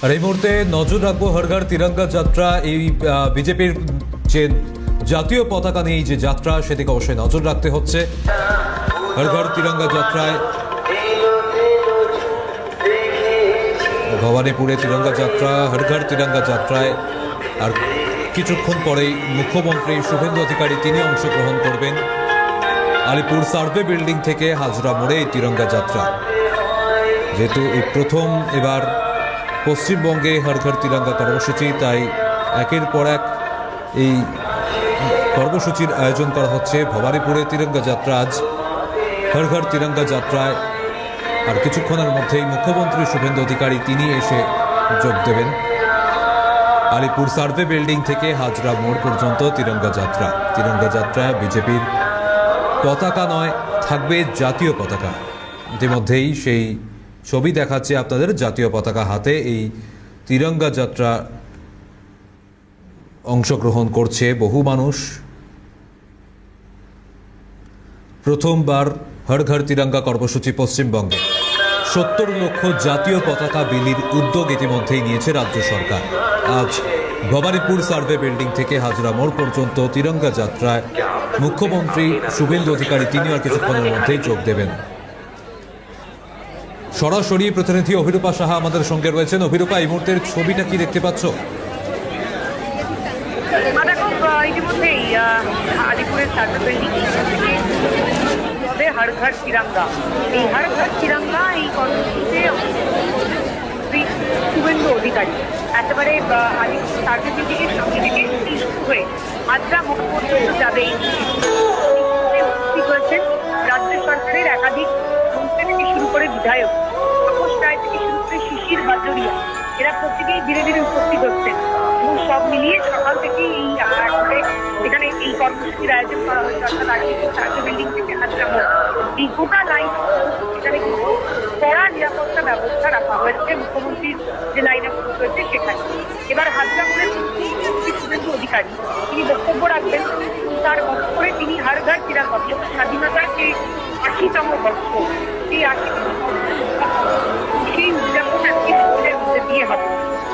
আর এই মুহূর্তে নজর রাখবো হর ঘর তিরঙ্গা যাত্রা। এই বিজেপির যে জাতীয় পতাকা নিয়ে যে যাত্রা, সেদিকে অবশ্যই নজর রাখতে হচ্ছে। হর ঘর তিরঙ্গা যাত্রায় ভবানীপুরে তিরঙ্গা যাত্রা, হর ঘর তিরঙ্গা যাত্রায় আর কিছুক্ষণ পরেই মুখ্যমন্ত্রী শুভেন্দু অধিকারী তিনি অংশগ্রহণ করবেন। আলিপুর সার্ভে বিল্ডিং থেকে হাজরা মোড়ে এই তিরঙ্গা যাত্রা। যেহেতু এই প্রথম এবার পশ্চিমবঙ্গে হর ঘর তিরঙ্গা কর্মসূচি, তাই একের পর এক এই কর্মসূচির আয়োজন করা হচ্ছে। ভবানীপুরে তিরঙ্গা যাত্রা, আজ হর ঘর তিরঙ্গা যাত্রায় আর কিছুক্ষণের মধ্যেই মুখ্যমন্ত্রী শুভেন্দু অধিকারী তিনি এসে যোগ দেবেন। আলিপুর সার্ভে বিল্ডিং থেকে হাজরা মোড় পর্যন্ত তিরঙ্গা যাত্রা। তিরঙ্গা যাত্রায় বিজেপির পতাকা নয়, থাকবে জাতীয় পতাকা। ইতিমধ্যেই সেই ছবি দেখাচ্ছে আপনাদের, জাতীয় পতাকা হাতে এই তিরঙ্গা যাত্রা অংশগ্রহণ করছে বহু মানুষ। প্রথমবার হর ঘর তিরঙ্গা কর্মসূচি পশ্চিমবঙ্গে। 70 লক্ষ জাতীয় পতাকা বিলির উদ্যোগ ইতিমধ্যেই নিয়েছে রাজ্য সরকার। আজ ভবানীপুর সার্ভে বিল্ডিং থেকে হাজরা মোড় পর্যন্ত তিরঙ্গা যাত্রায় মুখ্যমন্ত্রী শুভেন্দু অধিকারী তিনি আর কিছুক্ষণের মধ্যেই যোগ দেবেন। সরাসরি প্রতিনিধি অভিরূপা সাহা আমাদের সঙ্গে রয়েছেন। অভিরূপা, এই মুহূর্তের ছবিটা কি দেখতে পাচ্ছ? ইতিমধ্যেই আলিপুরের সার্ভে বিল্ডিং থেকে হর ঘর তিরঙ্গা, এই হর ঘর তিরঙ্গা এই কর্মসূচিতে শুভেন্দু অধিকারী একেবারে আলিপুর সার্ভে বিল্ডিংয়ের সামনে থেকে শুরু হয়ে হাজরা মোড় পর্যন্ত যাবে। উপস্থিত হয়েছেন রাজ্য সরকারের একাধিক মন্ত্রী থেকে শুরু করে বিধায়ক, তাপস রায় থেকে শুরু করে শিশির বাজোরিয়া, এরা প্রত্যেকেই ধীরে ধীরে উপস্থিত হচ্ছেন এবং সব মিলিয়ে সকাল থেকে এখানে এই কর্মসূচির আয়োজন করা হয়েছে। অর্থাৎ আলিপুর সার্ভে বিল্ডিং থেকে হাজরা মোড় এই গোটা লাইন এখানে কিন্তু কড়া নিরাপত্তা ব্যবস্থা রাখা হয়েছে। মুখ্যমন্ত্রীর যে লাইন আপ রয়েছে সেখানে এবার হাজরা মোড়ের শুভেন্দু অধিকারী তিনি বক্তব্য রাখবেন। তার বক্তব্যে তিনি হর ঘর তিরঙ্গা, স্বাধীনতার যে ৮০তম বর্ষ, সেই ৮০তম সেই উদযাপন আজকে সকলের মধ্যে দিয়ে হবে।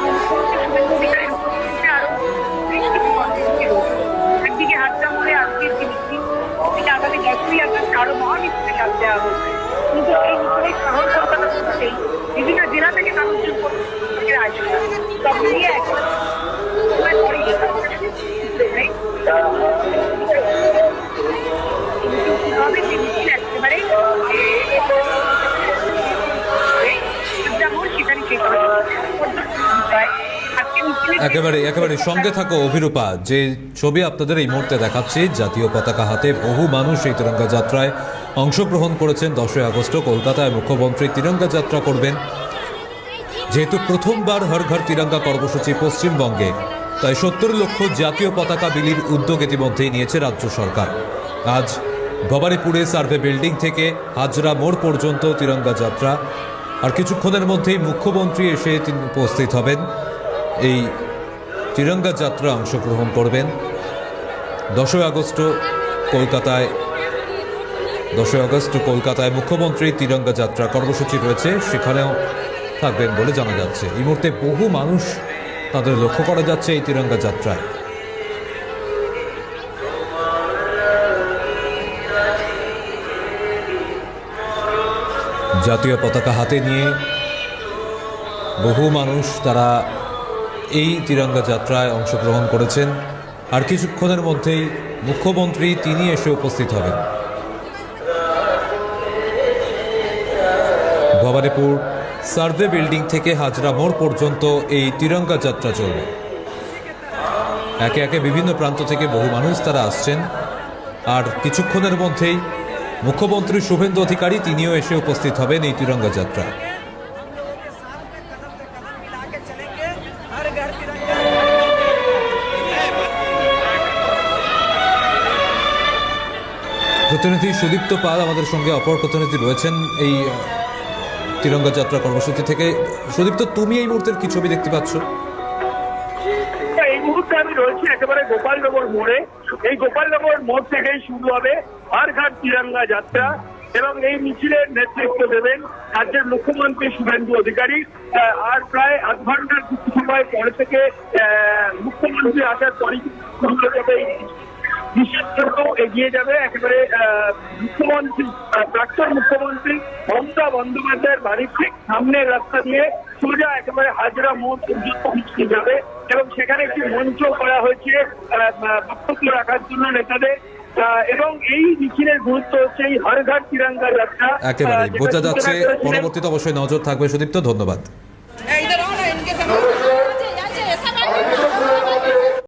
মুখ্যমন্ত্রী শুভেন্দু অধিকারীর উপস্থিতিতে আরো একদিকে হাজরা মোড়ে আজকের যে মিছিল, অন্যদিকে আগামী 10ই আগস্ট আরো মহামিছিলে ডাক দেওয়া হয়েছে। কিন্তু এই মিছিলে শহর কলকাতা করতেই বিভিন্ন জেলা থেকে মানুষজন আয়োজন সব মিলিয়ে একেবারে সঙ্গে থাকো অভিরূপা। যে ছবি আপনাদের এই মুহূর্তে দেখাচ্ছি, জাতীয় পতাকা হাতে বহু মানুষ এই তিরঙ্গা যাত্রায় অংশগ্রহণ করেছেন। 10ই আগস্ট কলকাতায় মুখ্যমন্ত্রী তিরঙ্গা যাত্রা করবেন। যেহেতু প্রথমবার হর ঘর তিরঙ্গা কর্মসূচি পশ্চিমবঙ্গে, তাই 70 লক্ষ জাতীয় পতাকা বিলির উদ্যোগ ইতিমধ্যেই নিয়েছে রাজ্য সরকার। আজ ভবানীপুরে সার্ভে বিল্ডিং থেকে হাজরা মোড় পর্যন্ত তিরঙ্গা যাত্রা, আর কিছুক্ষণের মধ্যেই মুখ্যমন্ত্রী এসে তিনি উপস্থিত হবেন, এই তিরঙ্গা যাত্রা অংশগ্রহণ করবেন। 10ই আগস্ট কলকাতায় মুখ্যমন্ত্রী তিরঙ্গা যাত্রা কর্মসূচি রয়েছে, সেখানেও থাকবেন বলে জানা যাচ্ছে। এই মুহূর্তে বহু মানুষ তাদের লক্ষ্য করা যাচ্ছে এই তিরঙ্গা যাত্রায়। জাতীয় পতাকা হাতে নিয়ে বহু মানুষ তারা এই তিরঙ্গা যাত্রায় অংশগ্রহণ করেছেন। আর কিছুক্ষণের মধ্যেই মুখ্যমন্ত্রী তিনি এসে উপস্থিত হবেন। ভবানীপুর সার্ভে বিল্ডিং থেকে হাজরা মোড় পর্যন্ত এই তিরঙ্গা যাত্রা চলবে। একে একে বিভিন্ন প্রান্ত থেকে বহু মানুষ তারা আসছেন। আর কিছুক্ষণের মধ্যেই মুখ্যমন্ত্রী শুভেন্দু অধিকারী তিনিও এসে উপস্থিত হবেন এই তিরঙ্গা যাত্রায়। প্রতিনিধি সুদীপ্ত পাল আমাদের সঙ্গে অপর প্রতিনিধি রয়েছেন এই তিরঙ্গা যাত্রা কর্মসূচি থেকে। সুদীপ্ত, তুমি এই মুহূর্তের কি ছবি দেখতে পাচ্ছ? এই মুহূর্তে আমি রয়েছি একেবারে গোপালনগর মোড়ে। এই গোপালনগর মোড় থেকেই শুরু হবে হর ঘর তিরঙ্গা যাত্রা। এবং এই মিছিলের নেতৃত্ব দেবেন রাজ্যের মুখ্যমন্ত্রী শুভেন্দু অধিকারী। আর প্রায় আধ ঘন্টার কিছু সময় পরে থেকে মুখ্যমন্ত্রী আসার পরই শুরু হয়ে যাবে এই বিশেষ জন্য এগিয়ে যাবে একেবারে মুখ্যমন্ত্রী প্রাক্তন মুখ্যমন্ত্রী মমতা বন্দ্যোপাধ্যায়ের বাড়ির ঠিক সামনের রাস্তা দিয়ে সোজা একেবারে হাজরা মোড় পর্যন্ত মিছিল যাবে এবং সেখানে একটি মঞ্চ করা হয়েছে বক্তব্য রাখার জন্য নেতাদের। এবং এই মিছিলের গুরুত্ব হচ্ছে এই হর ঘর তিরঙ্গা যাত্রা। একেবারে বোঝা যাচ্ছে। পরবর্তীতে অবশ্যই নজর থাকবে। সুদীপ্ত, ধন্যবাদ।